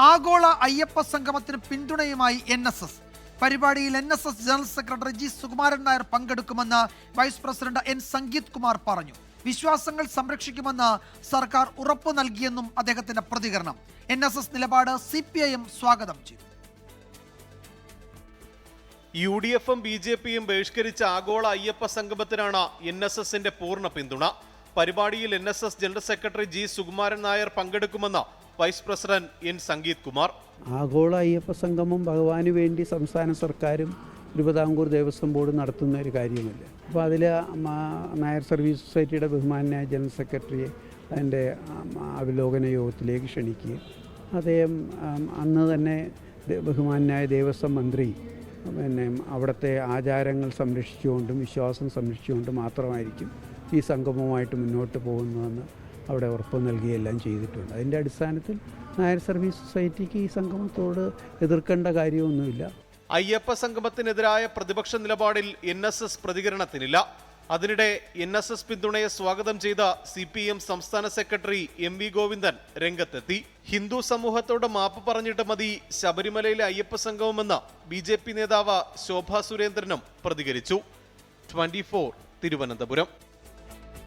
ആഗോള അയ്യപ്പ സംഗമത്തിന് പിന്തുണയുമായി NSS. പരിപാടിയിൽ NSS general secretary G. Sukumaran Nair പങ്കെടുക്കുമെന്ന് vice president N. Sangeeth Kumar പറഞ്ഞു. വിശ്വാസങ്ങൾ സംരക്ഷിക്കുമെന്ന് സർക്കാർ ഉറപ്പു നൽകിയെന്നും അദ്ദേഹത്തിന്റെ പ്രതികരണം. NSS നിലപാട് CPIM സ്വാഗതം ചെയ്തു. UDF-ഉം BJP-യും ബഹിഷ്കരിച്ച ആഗോള അയ്യപ്പ സംഗമത്തിനാണ് NSS-ന്റെ പൂർണ്ണ പിന്തുണ. പരിപാടിയിൽ NSS general secretary G. Sukumaran Nair പങ്കെടുക്കുമെന്ന് vice president N. Sangeeth Kumar. ആഗോള അയ്യപ്പ സംഗമം ഭഗവാന് വേണ്ടി സംസ്ഥാന സർക്കാരും തിരുവിതാംകൂർ ദേവസ്വം ബോർഡ് നടത്തുന്ന ഒരു കാര്യമല്ല. അപ്പോൾ അതിൽ നായർ സർവീസ് സൊസൈറ്റിയുടെ ബഹുമാനായ ജനറൽ സെക്രട്ടറിയെ അതിൻ്റെ അവലോകന യോഗത്തിലേക്ക് ക്ഷണിക്കുകയും അദ്ദേഹം അന്ന് തന്നെ ബഹുമാനായ ദേവസ്വം മന്ത്രി അവിടുത്തെ ആചാരങ്ങൾ സംരക്ഷിച്ചുകൊണ്ടും വിശ്വാസം സംരക്ഷിച്ചുകൊണ്ടും മാത്രമായിരിക്കും ഈ സംഗമവുമായിട്ട് മുന്നോട്ട് പോകുന്നതെന്ന് അവിടെ ഉറപ്പ് നൽകുകയെല്ലാം ചെയ്തിട്ടുണ്ട്. അതിൻ്റെ അടിസ്ഥാനത്തിൽ നായർ സർവീസ് സൊസൈറ്റിക്ക് ഈ സംഗമത്തോട് എതിർക്കേണ്ട കാര്യമൊന്നുമില്ല. അയ്യപ്പ സംഗമത്തിനെതിരായ പ്രതിപക്ഷ നിലപാടിൽ NSS പ്രതികരണത്തിനില്ല. അതിനിടെ NSS പിന്തുണയെ സ്വാഗതം ചെയ്ത CPM സംസ്ഥാന സെക്രട്ടറി MV ഗോവിന്ദൻ രംഗത്തെത്തി. ഹിന്ദു സമൂഹത്തോട് മാപ്പ് പറഞ്ഞിട്ട് മതി ശബരിമലയിലെ അയ്യപ്പ സംഗമമെന്ന് BJP നേതാവ് ശോഭാ സുരേന്ദ്രനും പ്രതികരിച്ചു. 24 തിരുവനന്തപുരം.